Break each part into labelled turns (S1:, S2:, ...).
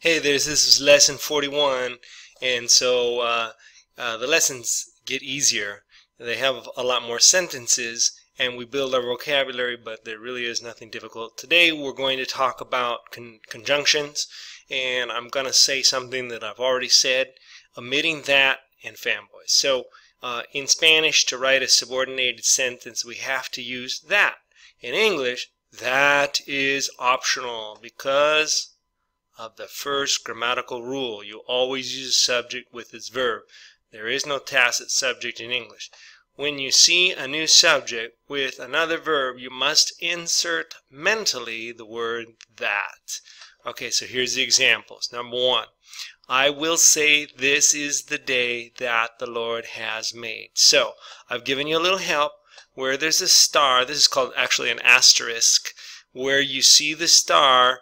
S1: Hey there, this is lesson 41, and so the lessons get easier. They have a lot more sentences, and we build our vocabulary, but there really is nothing difficult. Today we're going to talk about conjunctions, and I'm going to say something that I've already said, omitting that and fanboys. So in Spanish, to write a subordinated sentence, we have to use that. In English, that is optional because of the first grammatical rule. You always use a subject with its verb. There is no tacit subject in English. When you see a new subject with another verb, you must insert mentally the word that. Okay, so here's the examples. Number one, I will say this is the day that the Lord has made. So I've given you a little help. Where there's a star, this is called actually an asterisk, where you see the star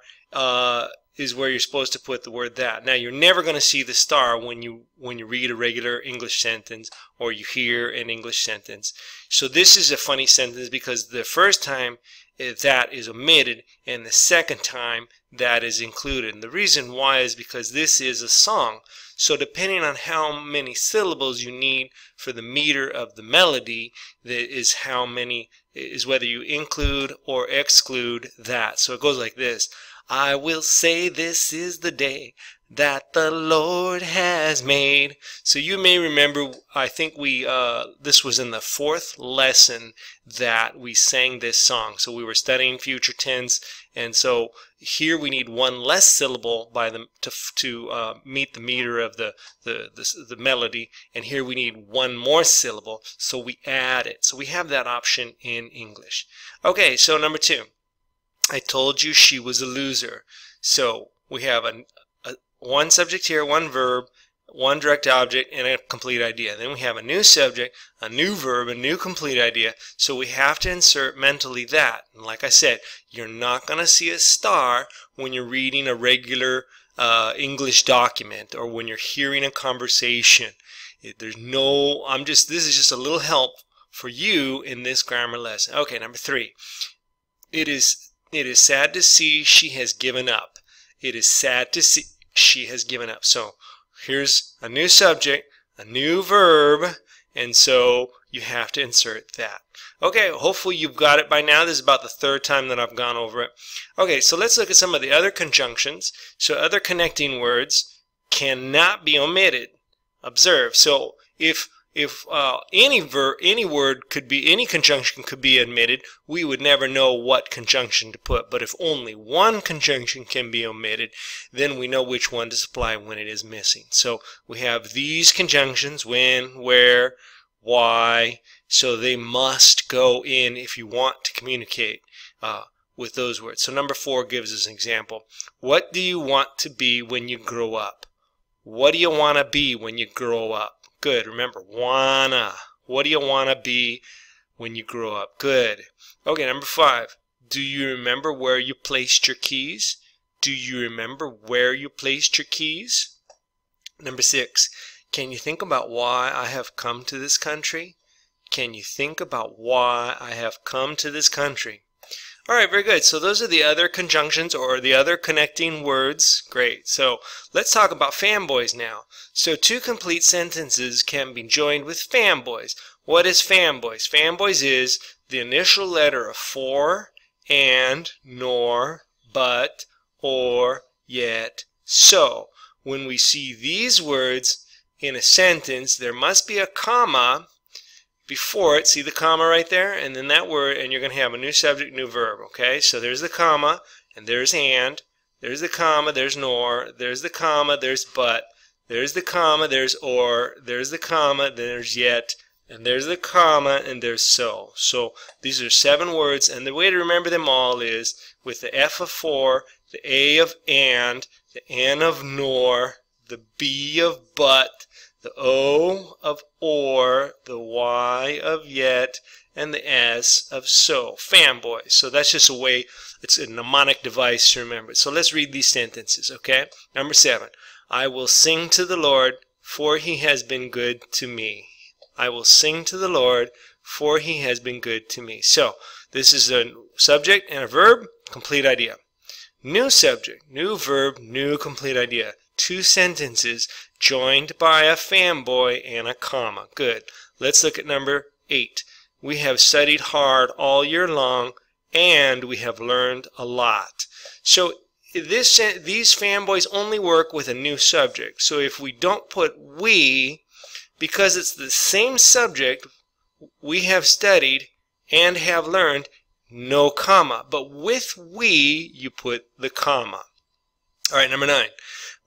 S1: is where you're supposed to put the word that. Now, you're never going to see the star when you read a regular English sentence or you hear an English sentence. So this is a funny sentence because the first time that is omitted and the second time that is included. And the reason why is because this is a song. So depending on how many syllables you need for the meter of the melody, that is how many is whether you include or exclude that. So it goes like this. I will say this is the day that the Lord has made. So you may remember, I think this was in the fourth lesson that we sang this song. So we were studying future tense, and so here we need one less syllable to meet the meter of the melody, and here we need one more syllable, so we add it. So we have that option in English. Okay, so number two. I told you she was a loser. So we have one subject here, one verb, one direct object, and a complete idea. Then we have a new subject, a new verb, a new complete idea. So we have to insert mentally that. And like I said, you're not going to see a star when you're reading a regular English document or when you're hearing a conversation. There's no, this is just a little help for you in this grammar lesson. Okay, number three. It is sad to see she has given up. It is sad to see she has given up. So here's a new subject, a new verb, and so you have to insert that. Okay, hopefully you've got it by now. This is about the third time that I've gone over it. Okay, so let's look at some of the other conjunctions. So other connecting words cannot be omitted. Observe. So if any word could be, any conjunction could be omitted, we would never know what conjunction to put. But if only one conjunction can be omitted, then we know which one to supply when it is missing. So we have these conjunctions, when, where, why, so they must go in if you want to communicate with those words. So number four gives us an example. What do you want to be when you grow up? What do you want to be when you grow up? Good. Remember, wanna. What do you want to be when you grow up? Good. Okay, number five. Do you remember where you placed your keys? Do you remember where you placed your keys? Number six. Can you think about why I have come to this country? Can you think about why I have come to this country? All right, very good. So those are the other conjunctions or the other connecting words. Great. So let's talk about fanboys now. So two complete sentences can be joined with fanboys. What is fanboys? Fanboys is the initial letter of for, and, nor, but, or, yet, so. When we see these words in a sentence, there must be a comma before it. See the comma right there? And then that word, and you're going to have a new subject, new verb. Okay, so there's the comma, and there's and, there's the comma, there's nor, there's the comma, there's but, there's the comma, there's or, there's the comma, there's yet, and there's the comma, and there's so. So these are 7 words, and the way to remember them all is with the F of for, the A of and, the N of nor, the B of but, the O of or, the Y of yet, and the S of so. Fanboy. So that's just a way, it's a mnemonic device to remember it. So let's read these sentences, okay? Number 7. I will sing to the Lord, for he has been good to me. I will sing to the Lord, for he has been good to me. So this is a subject and a verb, complete idea. New subject, new verb, new complete idea. 2 sentences joined by a fanboy and a comma. Good. Let's look at number 8. We have studied hard all year long and we have learned a lot. So these fanboys only work with a new subject. So if we don't put we, because it's the same subject, we have studied and have learned, no comma. But with we, you put the comma. All right, number 9.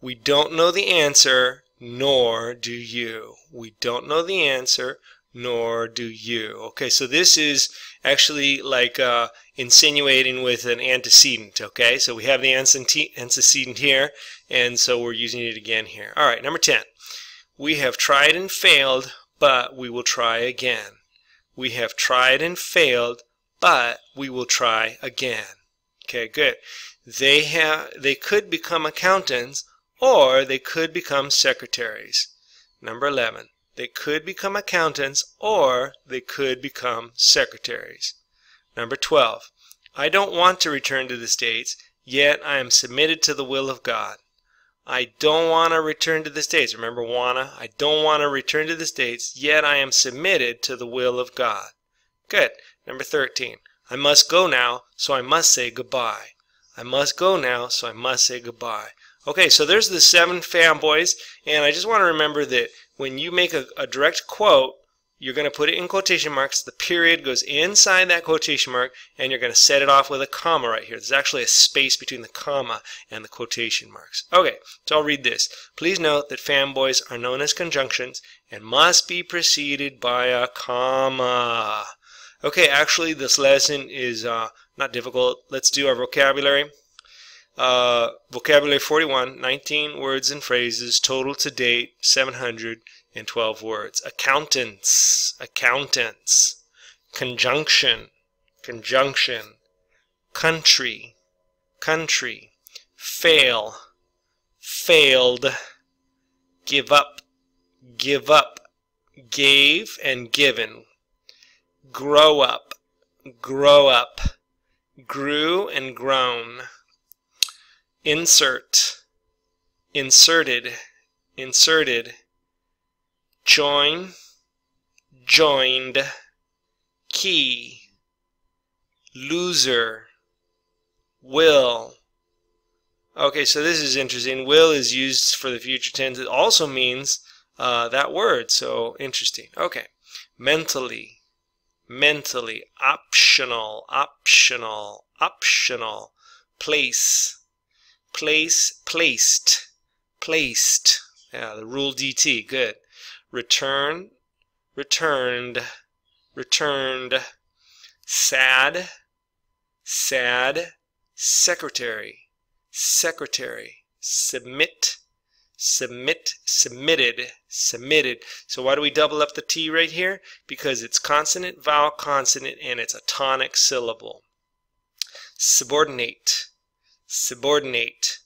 S1: We don't know the answer, nor do you. We don't know the answer, nor do you. Okay, so this is actually like insinuating with an antecedent. Okay, so we have the antecedent here, and so we're using it again here. All right, number 10. We have tried and failed, but we will try again. We have tried and failed, but we will try again. Okay, good. They could become accountants, or they could become secretaries. Number 11. They could become accountants, or they could become secretaries. Number 12. I don't want to return to the States, yet I am submitted to the will of God. I don't want to return to the States. Remember wanna? I don't want to return to the States, yet I am submitted to the will of God. Good. Number 13. I must go now, so I must say goodbye. I must go now, so I must say goodbye. Okay, so there's the 7 fanboys, and I just want to remember that when you make a direct quote, you're going to put it in quotation marks. The period goes inside that quotation mark, and you're going to set it off with a comma right here. There's actually a space between the comma and the quotation marks. Okay, so I'll read this. Please note that fanboys are known as conjunctions and must be preceded by a comma. Okay, actually this lesson is not difficult. Let's do our vocabulary. Vocabulary 41, 19 words and phrases, total to date 712 words. Accountants, accountants. Conjunction, conjunction. Country, country. Fail, failed. Give up, give up. Gave and given. Grow up, grow up. Grew and grown. Insert, inserted, inserted. Join, joined. Key, loser. Will. Okay, so this is interesting. Will is used for the future tense. It also means that word, so interesting. Okay, mentally, mentally. Optional, optional, optional. Place, place, placed, placed. Yeah, the rule DT, good. Return, returned, returned. Sad, sad. Secretary, secretary. Submit, submit, submitted, submitted. So why do we double up the T right here? Because it's consonant, vowel, consonant, and it's a tonic syllable. Subordinate, subordinate,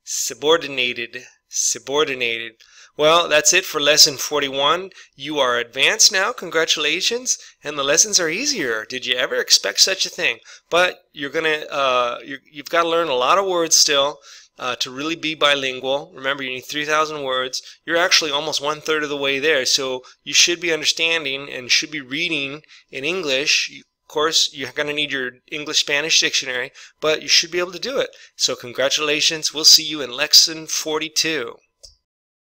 S1: subordinated, subordinated. Well, that's it for lesson 41. You are advanced now. Congratulations. And the lessons are easier. Did you ever expect such a thing? But you've got to learn a lot of words still to really be bilingual. Remember, you need 3,000 words. You're actually almost 1/3 of the way there. So you should be understanding and should be reading in English. Of course, you're going to need your English-Spanish dictionary, but you should be able to do it. So congratulations. We'll see you in lesson 42.